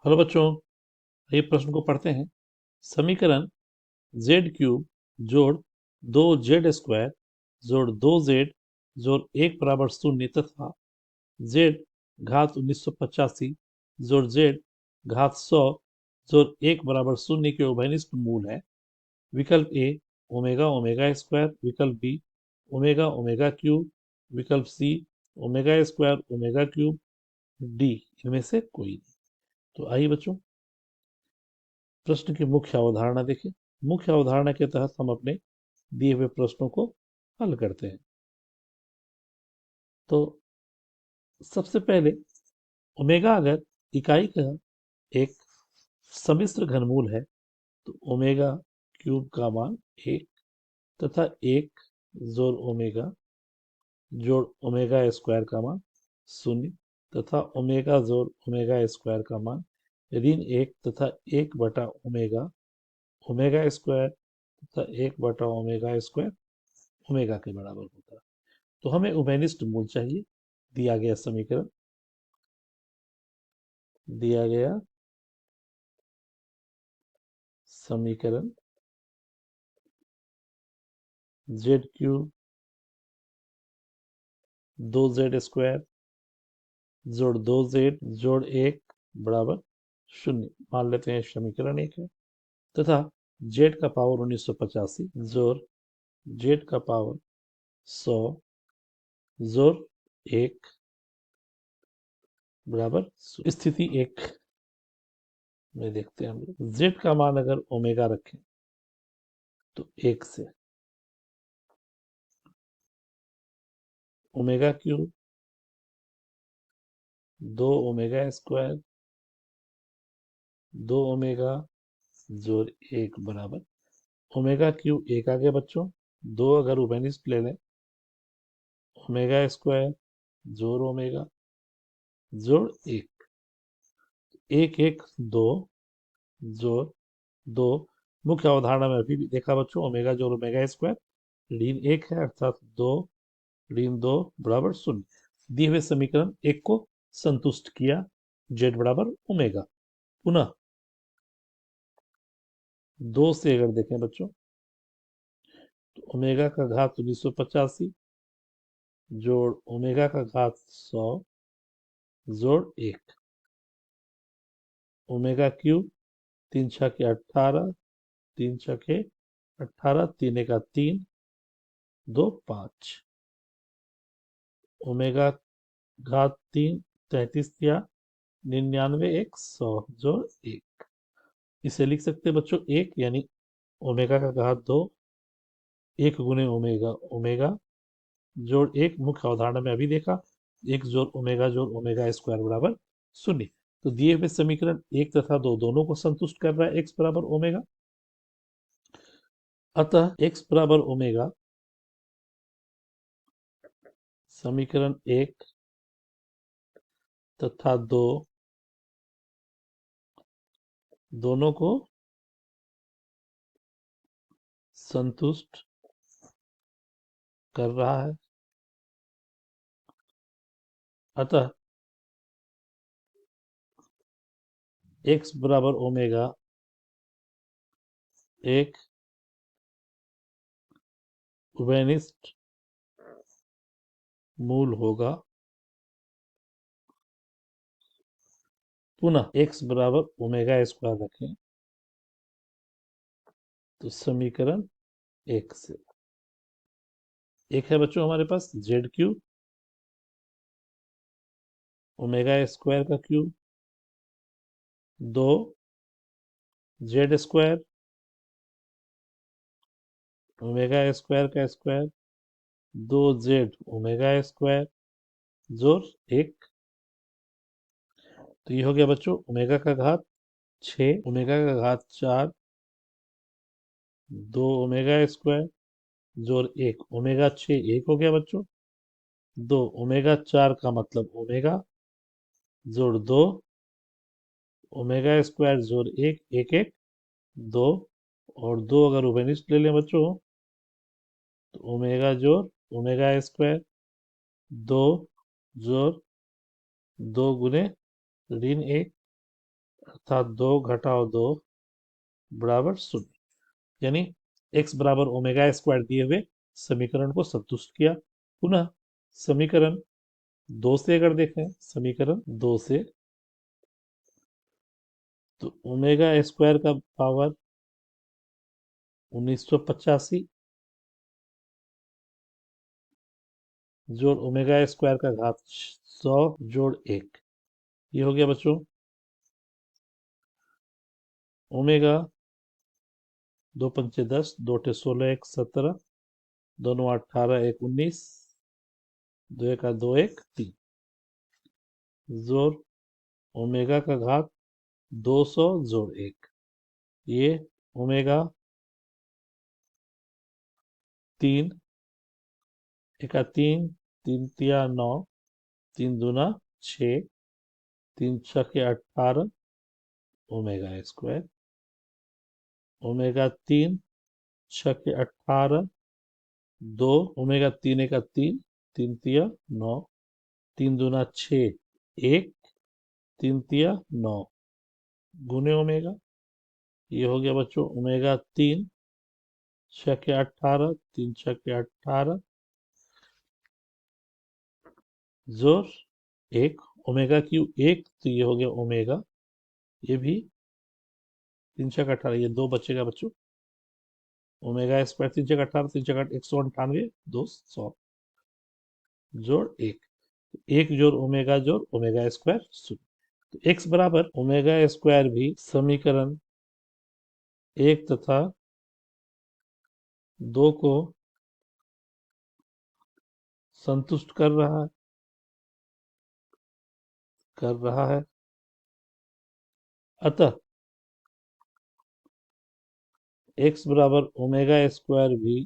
Hello बच्चों, ये प्रश्न को पढ़ते हैं। समीकरण जेड क्यूब जोड़ दो जेड स्क्वायर जोड़ दो जेड जोड़ एक बराबर शून्य तथा जेड घात 1985 जोड़ जेड घात 100 जोड़ एक बराबर शून्य के उभयनिष्ठ मूल है। विकल्प ए ओमेगा ओमेगा स्क्वायर, विकल्प बी ओमेगा ओमेगा क्यूब, विकल्प C omega square omega cube, D इनमें से कोई नहीं। तो आइए बच्चों, प्रश्न की मुख्य अवधारणा देखें। मुख्य अवधारणा के तहत हम अपने दिए हुए प्रश्नों को हल करते हैं। तो सबसे पहले, ओमेगा अगर इकाई का एक सम्मिश्र घनमूल है तो ओमेगा क्यूब का मान 1 तथा 1 जोड़ ओमेगा जोड़ ओमेगा स्क्वायर का मान 0 तथा ओमेगा जोड़ ओमेगा स्क्वायर का मान ऋण 1 तथा 1 बटा ओमेगा ओमेगा स्क्वायर तथा 1 बटा ओमेगा स्क्वायर ओमेगा के बराबर होता है। तो हमें उभयनिष्ठ मूल चाहिए। दिया गया समीकरण, दिया गया समीकरण जेड क्यूब दो जेड स्क्वायर जोड़ दो जेड जोड़ एक बराबर शून्य मान लेते हैं, समीकरण एक है। तथा जेड का पावर 1985 जोड़ जेड का पावर 100 जोड़ एक बराबर स्थिति एक में देखते हैं हम लोग। जेड का मान अगर ओमेगा रखें तो एक से ओमेगा क्यूब दो ओमेगा स्क्वायर दो ओमेगा जोड़ एक बराबर ओमेगा क्यूब एक आ गया बच्चों। दो अगर उभयनिष्ठ ले लें, ओमेगा स्क्वायर जोड़ ओमेगा जोड़ एक, एक एक दो जोड़ दो। मुख्य अवधारणा में अभी भी देखा बच्चों, ओमेगा जोड़ ओमेगा स्क्वायर ऋण एक है, अर्थात दो ऋण दो बराबर शून्य। दिए हुए समीकरण एक को संतुष्ट किया, जेड बराबर ओमेगा। पुनः दो से अगर देखें बच्चों तो ओमेगा का घात 1985 जोड़ ओमेगा का घात 100 जोड़ एक ओमेगा क्यूब तीन छके 18 तीन छके 18 तीन एका 3 दो 5 ओमेगा घात 3 33 या 99 एक 100 जोड़ एक। इसे लिख सकते हैं बच्चों एक, यानी ओमेगा का घात 2 एक गुने ओमेगा ओमेगा जोड़ एक। मुख्य अवधारणा में अभी देखा, एक जोड़ ओमेगा स्क्वायर बराबर शून्य। तो दिए हुए समीकरण एक तथा दो दोनों को संतुष्ट कर रहा है एक्स बराबर ओमेगा। अतः एक्स बराबर ओमेगा समीकरण एक तथा दो दोनों को संतुष्ट कर रहा है। अतः एक्स बराबर ओमेगा एक उभयनिष्ठ मूल होगा। पुनः एक्स बराबर ओमेगा स्क्वायर रखें तो समीकरण एक से एक है बच्चों हमारे पास जेड क्यूब ओमेगा स्क्वायर का क्यूब दो जेड स्क्वायर ओमेगा स्क्वायर का स्क्वायर दो जेड ओमेगा स्क्वायर जोड़ एक। तो ये हो गया बच्चों ओमेगा का घात 6 ओमेगा का घात 4 दो ओमेगा स्क्वायर जोड़ एक ओमेगा 6 एक हो गया बच्चों। दो ओमेगा 4 का मतलब ओमेगा जोड़ दो ओमेगा स्क्वायर जोड़ एक एक एक दो, और दो अगर उभयनिष्ठ ले लें बच्चों तो ओमेगा जोड़ ओमेगा स्क्वायर दो जोड़ दो गुने ऋण एक अर्थात 2 घटाओ 2 बराबर 0, यानी x बराबर ओमेगा स्क्वायर दिए हुए समीकरण को संतुष्ट किया। पुनः समीकरण 2 से अगर देखें, समीकरण 2 से, तो ओमेगा स्क्वायर का पावर 1985 जोड़ ओमेगा स्क्वायर का घात 100 जोड़ 1, ये हो गया बच्चों ओमेगा। 2 पंचे 10, 2 अठे 16, 1 17, दोनों 18, 1 19, 2 एक 2 1 3 जोड़ ओमेगा का घात 200 जोड़ 1, ये ओमेगा 3 एका 3, 3 तिया 9, 3 दूना 6, 3 छके 18 ओमेगा स्क्वायर, ओमेगा 3 छके 18, 2 ओमेगा 3 एका 3, 3 तिया 9, 3 दूना 6, 1, 3 तिया 9 गुने ओमेगा, ये हो गया बच्चों ओमेगा 3 छके 18, 3 छके 18 जोर 1 ओमेगा क्यूब 1, तो ये हो गया ओमेगा, ये भी 3 छक 18, ये 2 बचेगा बच्चों ओमेगा स्क्वायर 3 छक 18, 3 छक 198, 200 जोड़ 1, 1 जोड़ ओमेगा स्क्वायर 0। तो x बराबर ओमेगा स्क्वायर भी समीकरण 1 तथा 2 को संतुष्ट कर रहा है। अतः x बराबर ओमेगा स्क्वायर भी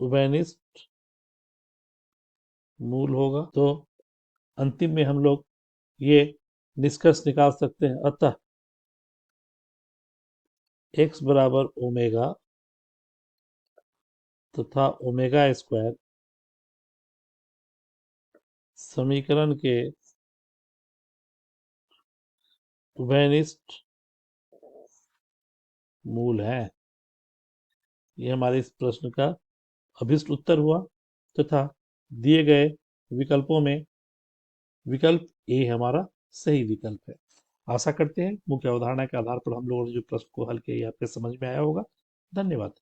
उभयनिष्ठ मूल होगा। तो अंतिम में हम लोग ये निष्कर्ष निकाल सकते हैं, अतः x बराबर ओमेगा तथा ओमेगा स्क्वायर समीकरण के उभयनिष्ठ मूल है। यह हमारे इस प्रश्न का अभिष्ट उत्तर हुआ तथा दिए गए विकल्पों में विकल्प ए हमारा सही विकल्प है। आशा करते हैं मुख्य अवधारणा के आधार पर हम लोगों ने जो प्रश्न को हल किया आपके समझ में आया होगा। धन्यवाद।